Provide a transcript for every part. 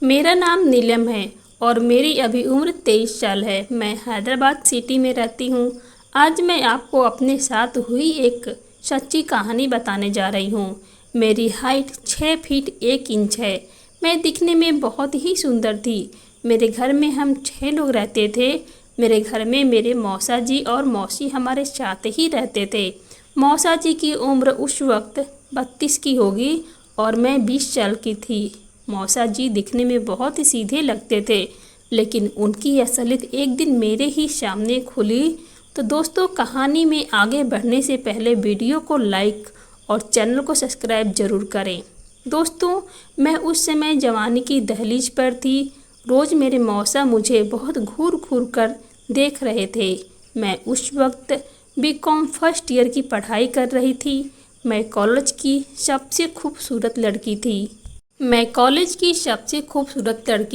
मेरा नाम नीलम है और मेरी अभी उम्र 23 साल है। मैं हैदराबाद सिटी में रहती हूँ। आज मैं आपको अपने साथ हुई एक सच्ची कहानी बताने जा रही हूँ। मेरी हाइट 6 फीट 1 इंच है। मैं दिखने में बहुत ही सुंदर थी। मेरे घर में हम 6 लोग रहते थे। मेरे घर में मेरे मौसा जी और मौसी हमारे साथ ही रहते थे। मौसा जी की उम्र उस वक्त 32 की होगी और मैं 20 साल की थी। मौसा जी दिखने में बहुत ही सीधे लगते थे, लेकिन उनकी असलियत एक दिन मेरे ही सामने खुली। तो दोस्तों, कहानी में आगे बढ़ने से पहले वीडियो को लाइक और चैनल को सब्सक्राइब जरूर करें। दोस्तों, मैं उस समय जवानी की दहलीज पर थी। रोज़ मेरे मौसा मुझे बहुत घूर घूर कर देख रहे थे। मैं उस वक्त बीकॉम फर्स्ट ईयर की पढ़ाई कर रही थी। मैं कॉलेज की सबसे खूबसूरत लड़की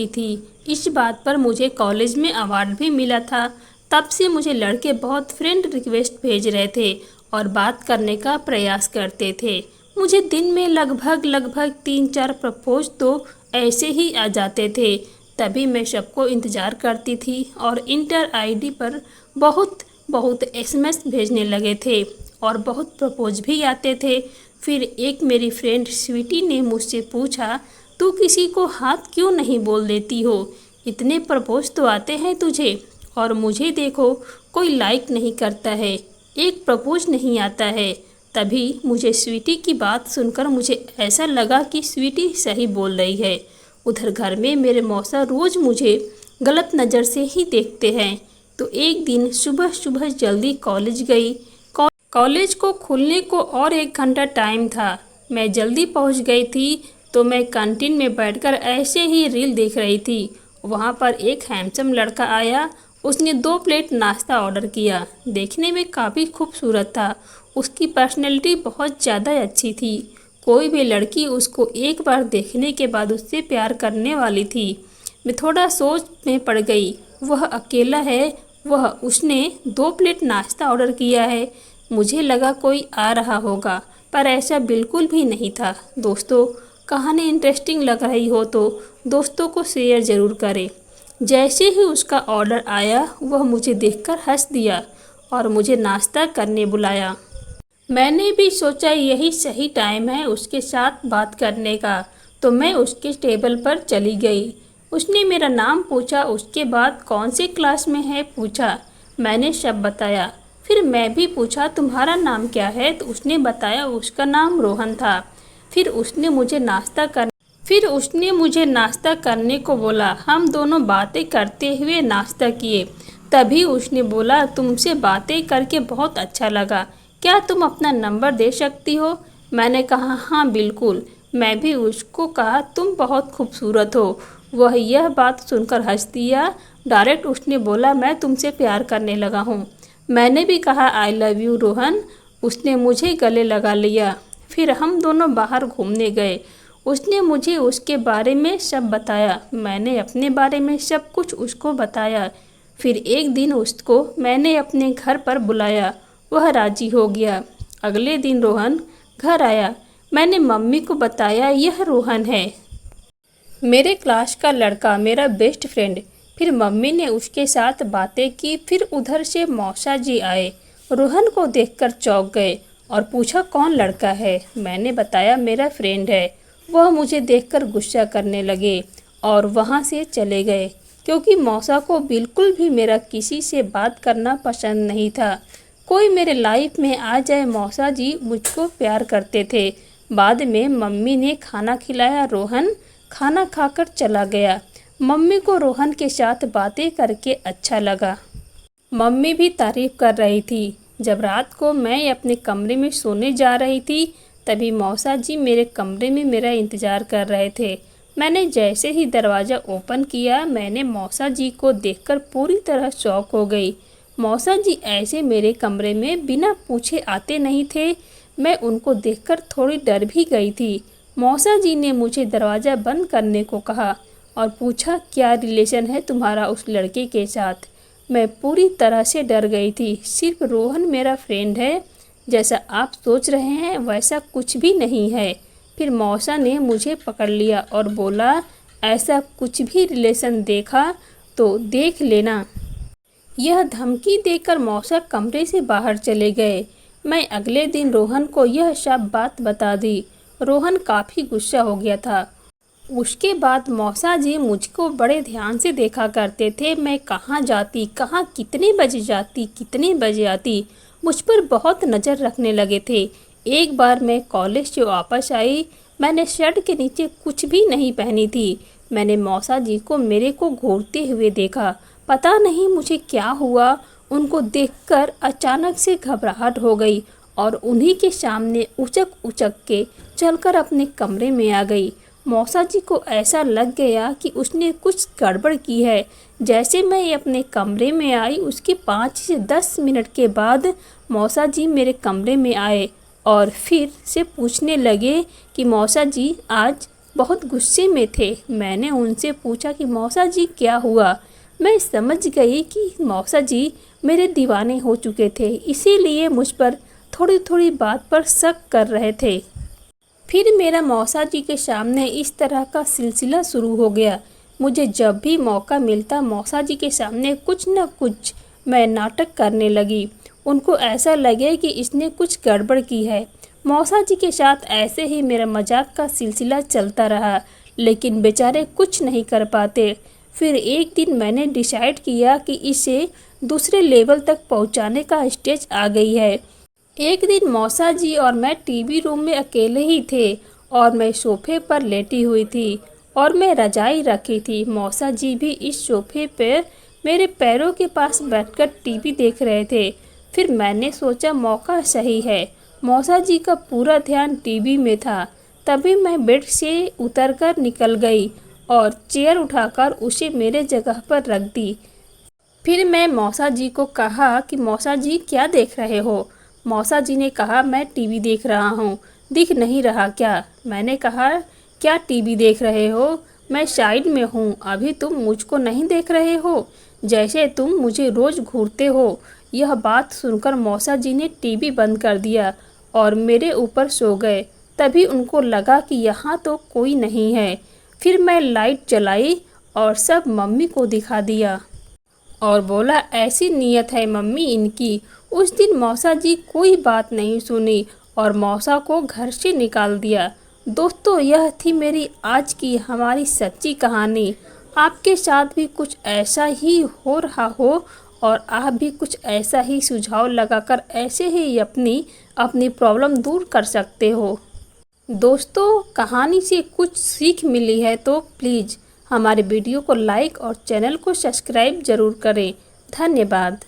थी। इस बात पर मुझे कॉलेज में अवार्ड भी मिला था। तब से मुझे लड़के बहुत फ्रेंड रिक्वेस्ट भेज रहे थे और बात करने का प्रयास करते थे। मुझे दिन में लगभग 3-4 प्रपोज तो ऐसे ही आ जाते थे। तभी मैं सबको इंतज़ार करती थी और इंटर आईडी पर बहुत एसएमएस भेजने लगे थे और बहुत प्रपोज भी आते थे। फिर एक मेरी फ्रेंड स्वीटी ने मुझसे पूछा, तू किसी को हाथ क्यों नहीं बोल देती हो? इतने प्रपोज तो आते हैं तुझे और मुझे देखो, कोई लाइक नहीं करता है, एक प्रपोज नहीं आता है। तभी मुझे स्वीटी की बात सुनकर मुझे ऐसा लगा कि स्वीटी सही बोल रही है। उधर घर में मेरे मौसा रोज़ मुझे गलत नज़र से ही देखते हैं। तो एक दिन सुबह जल्दी कॉलेज गई। कॉलेज को खुलने को और 1 घंटा टाइम था। मैं जल्दी पहुंच गई थी तो मैं कैंटीन में बैठकर ऐसे ही रील देख रही थी। वहां पर एक हैंडसम लड़का आया। उसने 2 प्लेट नाश्ता ऑर्डर किया। देखने में काफ़ी खूबसूरत था। उसकी पर्सनैलिटी बहुत ज़्यादा अच्छी थी। कोई भी लड़की उसको एक बार देखने के बाद उससे प्यार करने वाली थी। मैं थोड़ा सोच में पड़ गई। वह अकेला है, उसने 2 प्लेट नाश्ता ऑर्डर किया है। मुझे लगा कोई आ रहा होगा, पर ऐसा बिल्कुल भी नहीं था। दोस्तों, कहानी इंटरेस्टिंग लग रही हो तो दोस्तों को शेयर ज़रूर करें। जैसे ही उसका ऑर्डर आया, वह मुझे देखकर हंस दिया और मुझे नाश्ता करने बुलाया। मैंने भी सोचा यही सही टाइम है उसके साथ बात करने का, तो मैं उसके टेबल पर चली गई। उसने मेरा नाम पूछा, उसके बाद कौन से क्लास में है पूछा। मैंने सब बताया। फिर मैं भी पूछा, तुम्हारा नाम क्या है? तो उसने बताया उसका नाम रोहन था। फिर उसने मुझे नाश्ता करने को बोला। हम दोनों बातें करते हुए नाश्ता किए। तभी उसने बोला, तुमसे बातें करके बहुत अच्छा लगा, क्या तुम अपना नंबर दे सकती हो? मैंने कहा, हाँ बिल्कुल। मैं भी उसको कहा, तुम बहुत खूबसूरत हो। वह यह बात सुनकर हंस दिया। डायरेक्ट उसने बोला, मैं तुमसे प्यार करने लगा हूँ। मैंने भी कहा, आई लव यू रोहन। उसने मुझे गले लगा लिया। फिर हम दोनों बाहर घूमने गए। उसने मुझे उसके बारे में सब बताया। मैंने अपने बारे में सब कुछ उसको बताया। फिर एक दिन उसको मैंने अपने घर पर बुलाया। वह राजी हो गया। अगले दिन रोहन घर आया। मैंने मम्मी को बताया, यह रोहन है, मेरे क्लास का लड़का, मेरा बेस्ट फ्रेंड। फिर मम्मी ने उसके साथ बातें की। फिर उधर से मौसा जी आए। रोहन को देखकर चौंक गए और पूछा, कौन लड़का है? मैंने बताया, मेरा फ्रेंड है। वह मुझे देखकर गुस्सा करने लगे और वहाँ से चले गए, क्योंकि मौसा को बिल्कुल भी मेरा किसी से बात करना पसंद नहीं था। कोई मेरे लाइफ में आ जाए, मौसा जी मुझको प्यार करते थे। बाद में मम्मी ने खाना खिलाया। रोहन खाना खाकर चला गया। मम्मी को रोहन के साथ बातें करके अच्छा लगा। मम्मी भी तारीफ कर रही थी। जब रात को मैं अपने कमरे में सोने जा रही थी, तभी मौसा जी मेरे कमरे में मेरा इंतज़ार कर रहे थे। मैंने जैसे ही दरवाज़ा ओपन किया, मैंने मौसा जी को देखकर पूरी तरह शॉक हो गई। मौसा जी ऐसे मेरे कमरे में बिना पूछे आते नहीं थे। मैं उनको देखकर थोड़ी डर भी गई थी। मौसा जी ने मुझे दरवाज़ा बंद करने को कहा और पूछा, क्या रिलेशन है तुम्हारा उस लड़के के साथ? मैं पूरी तरह से डर गई थी। सिर्फ रोहन मेरा फ्रेंड है, जैसा आप सोच रहे हैं वैसा कुछ भी नहीं है। फिर मौसा ने मुझे पकड़ लिया और बोला, ऐसा कुछ भी रिलेशन देखा तो देख लेना। यह धमकी देकर मौसा कमरे से बाहर चले गए। मैं अगले दिन रोहन को यह सब बात बता दी। रोहन काफ़ी गुस्सा हो गया था। उसके बाद मौसा जी मुझको बड़े ध्यान से देखा करते थे। मैं कहाँ जाती, कहाँ कितने बजे जाती, कितने बजे आती, मुझ पर बहुत नज़र रखने लगे थे। एक बार मैं कॉलेज से वापस आई। मैंने शर्ट के नीचे कुछ भी नहीं पहनी थी। मैंने मौसा जी को मेरे को घूरते हुए देखा। पता नहीं मुझे क्या हुआ, उनको देखकर अचानक से घबराहट हो गई और उन्हीं के सामने उचक उचक के चलकर अपने कमरे में आ गई। मौसा जी को ऐसा लग गया कि उसने कुछ गड़बड़ की है। जैसे मैं अपने कमरे में आई, उसके 5 से 10 मिनट के बाद मौसा जी मेरे कमरे में आए और फिर से पूछने लगे कि मौसा जी आज बहुत गुस्से में थे। मैंने उनसे पूछा कि मौसा जी क्या हुआ। मैं समझ गई कि मौसा जी मेरे दीवाने हो चुके थे, इसीलिए मुझ पर थोड़ी थोड़ी बात पर शक कर रहे थे। फिर मेरा मौसा जी के सामने इस तरह का सिलसिला शुरू हो गया। मुझे जब भी मौका मिलता मौसा जी के सामने कुछ न कुछ मैं नाटक करने लगी। उनको ऐसा लगे कि इसने कुछ गड़बड़ की है। मौसा जी के साथ ऐसे ही मेरा मजाक का सिलसिला चलता रहा, लेकिन बेचारे कुछ नहीं कर पाते। फिर एक दिन मैंने डिसाइड किया कि इसे दूसरे लेवल तक पहुंचाने का स्टेज आ गई है। एक दिन मौसा जी और मैं टीवी रूम में अकेले ही थे और मैं सोफे पर लेटी हुई थी और मैं रजाई रखी थी। मौसा जी भी इस सोफे पर मेरे पैरों के पास बैठकर टीवी देख रहे थे। फिर मैंने सोचा मौका सही है। मौसा जी का पूरा ध्यान टीवी में था। तभी मैं बेड से उतरकर निकल गई और चेयर उठाकर उसे मेरे जगह पर रख दी। फिर मैं मौसा जी को कहा कि मौसा जी क्या देख रहे हो। मौसा जी ने कहा मैं टीवी देख रहा हूँ। दिख नहीं रहा क्या? मैंने कहा क्या टीवी देख रहे हो? मैं साइड में हूँ, अभी तुम मुझको नहीं देख रहे हो, जैसे तुम मुझे रोज़ घूरते हो। यह बात सुनकर मौसा जी ने टीवी बंद कर दिया और मेरे ऊपर सो गए। तभी उनको लगा कि यहाँ तो कोई नहीं है। फिर मैं लाइट जलाई और सब मम्मी को दिखा दिया और बोला ऐसी नीयत है मम्मी इनकी। उस दिन मौसा जी कोई बात नहीं सुनी और मौसा को घर से निकाल दिया। दोस्तों, यह थी मेरी आज की हमारी सच्ची कहानी। आपके साथ भी कुछ ऐसा ही हो रहा हो और आप भी कुछ ऐसा ही सुझाव लगाकर ऐसे ही अपनी प्रॉब्लम दूर कर सकते हो। दोस्तों, कहानी से कुछ सीख मिली है तो प्लीज़ हमारे वीडियो को लाइक और चैनल को सब्सक्राइब ज़रूर करें। धन्यवाद।